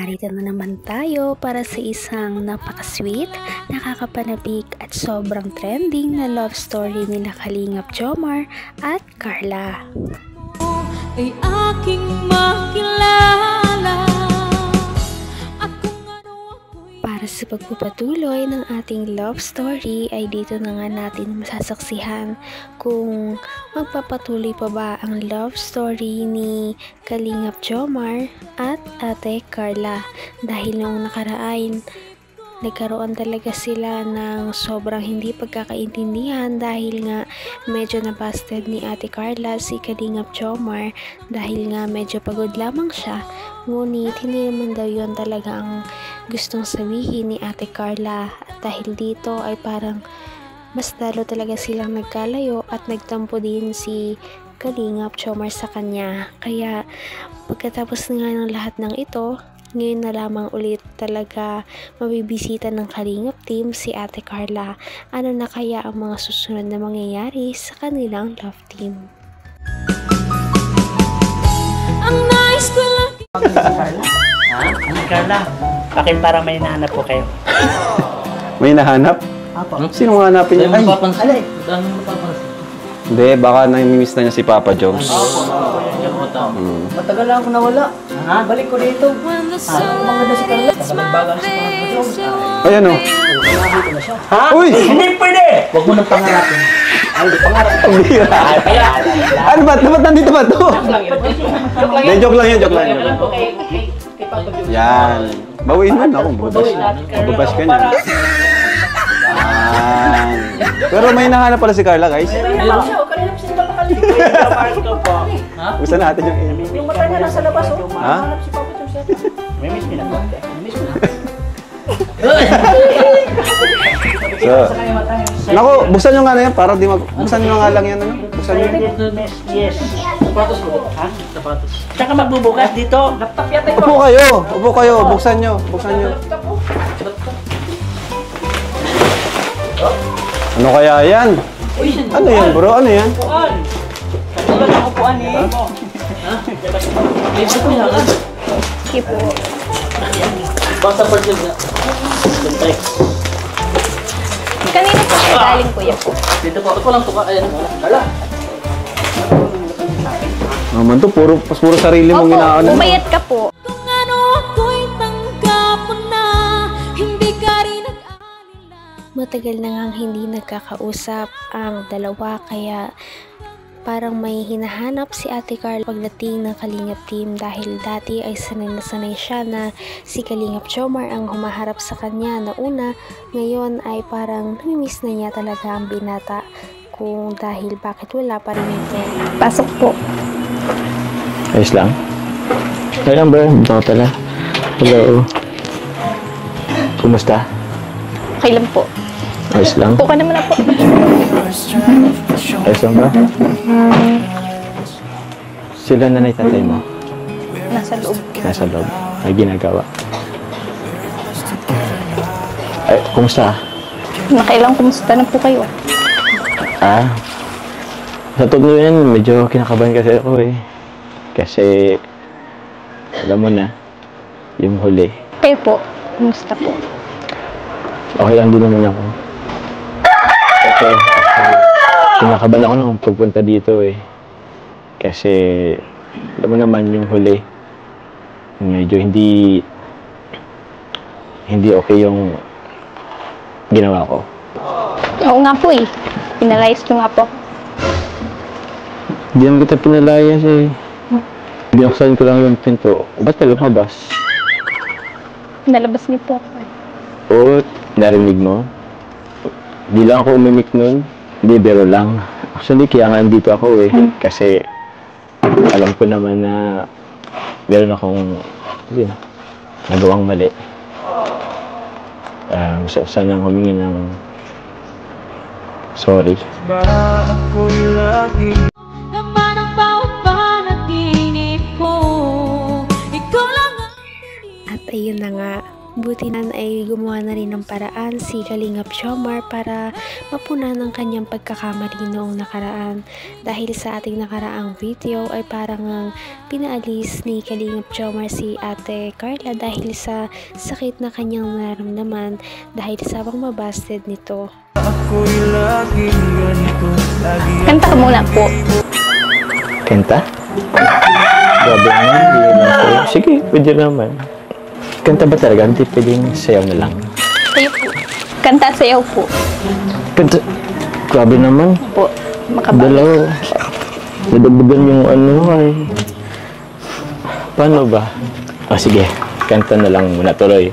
narito na naman tayo para sa isang napaka-sweet, nakakapanabik at sobrang trending na love story nila Kalingap Jomar at Carla. Ay aking makilala. Para sa pagpapatuloy ng ating love story ay dito na nga natin masasaksihan kung magpapatuloy pa ba ang love story ni Kalingap Jomar at Ate Carla, dahil noong nakaraan nagkaroon talaga sila ng sobrang hindi pagkakaintindihan dahil nga medyo nabasted ni Ate Carla si Kalingap Jomar dahil nga medyo pagod lamang siya, ngunit hindi naman daw yun talaga ang gustong sabihin ni Ate Carla, at dahil dito ay parang mas lalo talaga silang nagkalayo at nagtampo din si Kalingap Jomar sa kanya. Kaya pagkatapos nga ng lahat ng ito, ngayon na lamang ulit talaga mabibisita ng Kalingap team si Ate Carla. Ano na kaya ang mga susunod na mangyayari sa kanilang love team? Ang nice ko lang. Carla, bakit parang may hinahanap po kayo? May nahanap? Apo. Sino hanapin niya? Ay, Alay! Dami mapapansin. hindi, baka namimiss na niya si Papa Joms. Matagal lang ako nawala. Ha? Balik ko dito. When the sun Mga si Carla. hits my face, you Ay, ano? Nakakita na siya. Ha? Uy! Hindi pwede! Huwag mo nang pangarapin. Ay, hindi pangarap. Ang bira. Ano ba? Dapat nandito ba ito? Hindi, joke lang yun, joke lang yun. Yan. Bawiin mo na ako. Mababash ka niya. Yan. Pero may nahanap pala si Carla, guys. Gusto natin yung Amy. Yung mata niya nasa labas, oh. Ha? Si Papa Jones yan. May miss me na. May miss me na. So, naku, buksan nyo nga na yan para di mag... Buksan nyo nga lang yan, ano? Buksan nyo. Yes. Sapatos ko. Ha? Sapatos. Saan ka magbubukas dito? Laptop yata ito. Upo kayo! Upo kayo! Buksan nyo! Buksan nyo! Ano kaya yan? Ano yan, bro? Ano yan? Upuan. Katulad ng upuan eh. Ha? Dito ko yan. Sige po. Basta pa dyan na. Kanina po siya galing, kuya po. Dito po. Ito lang po. Ayan. Hala. Naman to, puro sarili mong inaano. Umayat ka po. Kung ano ako'y tanggap mo na, hindi ka rin nag-alala. Matagal na ngang hindi nagkakausap ang dalawa, kaya parang may hinahanap si Ate Carla pagdating ng Kalingap team, dahil dati ay sanay na sanay siya na si Kalingap Jomar ang humaharap sa kanya na una. Ngayon ay parang namimiss na niya talaga ang binata, kung dahil bakit wala pa rin ito. Pasok po. Ayos lang. Okay lang ba? Ito tala. Hello. Kumusta? Okay lang po. Ayos lang. Po ka naman na po. Ayos lang ba? Sila nanay tatay mo? Nasa loob. Nasa loob. May ginagawa. Ay, kumusta? Nakailang kumusta na po kayo? Ah, sa totoo yan, medyo kinakabahan kasi ako eh. Kasi, alam mo na, yung huli. Kayo po. Kumusta po? Okay lang din naman ako. Kasi, kinakabahan ako nung pagpunta dito eh. Kasi, alam mo naman yung huli, medyo hindi okay yung ginawa ko. Oo nga po eh. Pinalayas ko nga po. Hindi naman kita pinalayas eh. Binuksan ko lang yung pinto. Ba't ka lumabas? Nalabas niyo po ako. Oo, narinig mo? Di lang ako umimik nun. Hindi, biro lang. Actually, kaya nga andito ako eh. Kasi, alam ko naman na meron akong nagawang mali. Gusto ko sanang humingi ng sorry. Naman ang bawat panaginip ko, ikaw lang ang At ayun na nga, Buti na ay gumawa na rin ng paraan si Kalingap Jomar para mapunan ang kanyang pagkakamali noong nakaraan. Dahil sa ating nakaraang video ay parang pinaalis ni Kalingap Jomar si Ate Carla dahil sa sakit na kanyang nararamdaman dahil sa pang-mabasted nito. Kanta ka muna po. Kanta? Grabe naman, hindi naman sayo. Sige, pwede naman. Kanta ba talaga? Hindi pwedeng sayaw na lang. Sayo po. Kanta sayaw po. Kanta? Grabe naman. Po. Makabal. Dalaw. Nadagdagan yung ano ay. Paano ba? Sige, kanta na lang muna tuloy.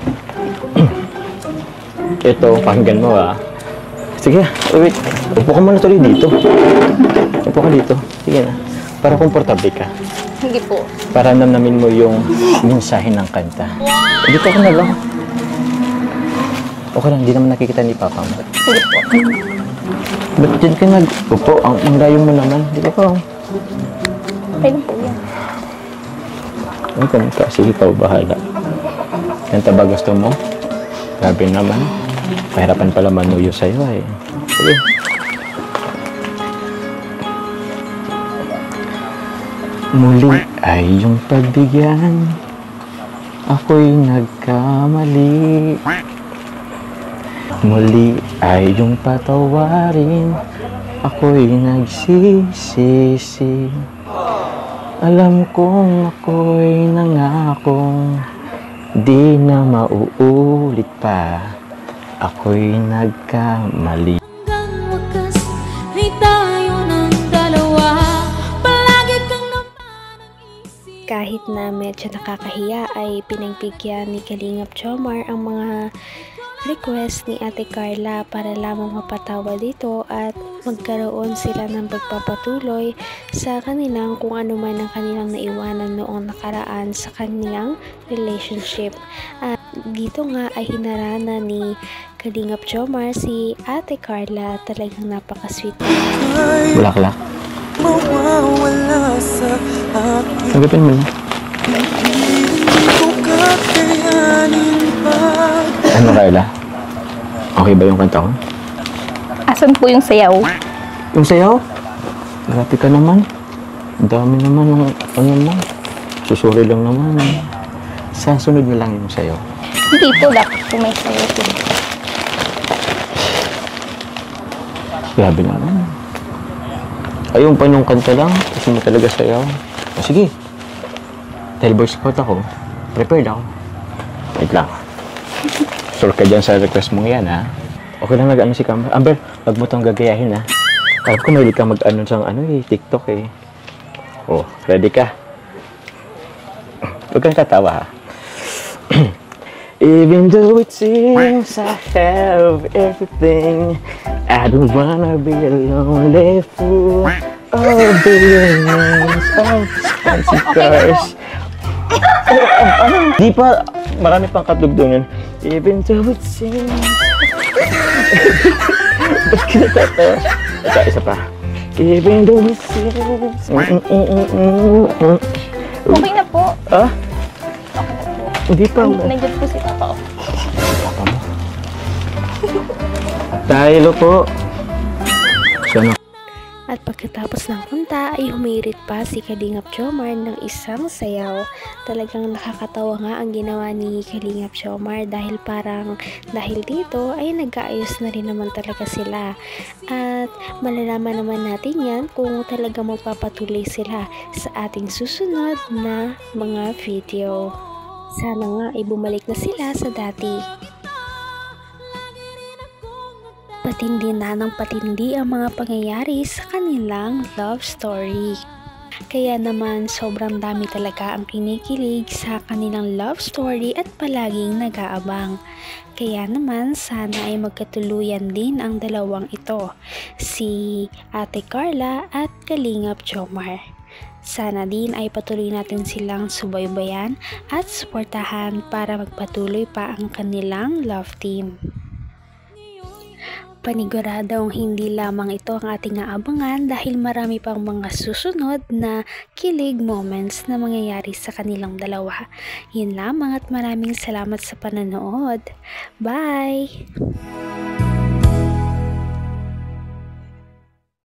Ito, pakinggan mo Sige, wait. Upo ka muna tuloy dito. Upo ka dito. Sige na. Para komportable ka. Sige po. Para namnamin mo yung mensahe ng kanta. Dito ka na lang. Okay lang, hindi naman nakikita ni Papa mo. Sige po. Ba't dyan ka nag-upo? Ang layo mo naman. Di ba pa? Okay lang po yan. Ay, kanta. Sige, ikaw bahala. Kanta ba gusto mo? Grabe naman. Pahirapan pala manuyo sa'yo Sige. Muli ay yung pagbigyan, ako'y nagkamali. Muli ay yung patawarin, ako'y nagsisisi. Alam kong ako'y nangakong di na mauulit pa. Ako'y nagkamali. Hanggang wakas ay tayo ng dalawa. Palagi kang naman ang isip. Kahit na medyo nakakahiya ay pinagbigyan ni Kalingap Jomar ang mga request ni Ate Carla para lamang mapatawa dito at magkaroon sila ng pagpapatuloy sa kanilang kung ano man ang kanilang naiwanan noong nakaraan sa kanilang relationship. At dito nga ay hinarana ni Kalingap Jomar si Ate Carla. Talagang napaka-sweet. Bulaklak. Sagapin mo na. Ano, Carla? Okay ba yung kanta ko? Asan po yung sayaw? Yung sayaw? Grabe ka naman. Ang dami naman ng ano mo. Susuri lang naman. Sa sunod na lang yung sayaw. Hindi po. Dapat po may sayaw po. Grabe naman. Ayun pa yung kanta lang. Gusto mo talaga sayaw. Sige. Dahil Boy Scout ako, prepared ako. Wait lang. Sure ka dyan sa request mong yan, Okay lang nag-ano si Camber. Amber, wag mo itong gagayahin, Kaya ko mahilig ka mag-ano sa TikTok, Oh, ready ka? Huwag kang tatawa, Even though it seems I have everything, I don't wanna be a lonely fool. Oh, billions of fancy cars. Di pa, marami pang katugtungan. Even though it seems... Ba't kinatatawa? Isa pa. Even though it seems... Okay na po. Ah? Okay na po. Hindi pa. Nandiyan po si Papa. Papa mo. Tayo po. Sana. At pagkatapos ng kanta ay humirit pa si Kalingap Jomar ng isang sayaw. Talagang nakakatawa nga ang ginawa ni Kalingap Jomar dahil dito ay nag-aayos na rin naman talaga sila. At malalaman naman natin yan kung talaga magpapatuloy sila sa ating susunod na mga video. Sana nga ay bumalik na sila sa dati. Patindi na ng patindi ang mga pangyayari sa kanilang love story. Kaya naman sobrang dami talaga ang kinikilig sa kanilang love story at palaging nag-aabang. Kaya naman sana ay magkatuluyan din ang dalawang ito, si Ate Carla at Kalingap Jomar. Sana din ay patuloy natin silang subaybayan at suportahan para magpatuloy pa ang kanilang love team. Paniguradong hindi lamang ito ang ating aabangan dahil marami pang mga susunod na kilig moments na mangyayari sa kanilang dalawa. Yun lamang at maraming salamat sa panonood. Bye!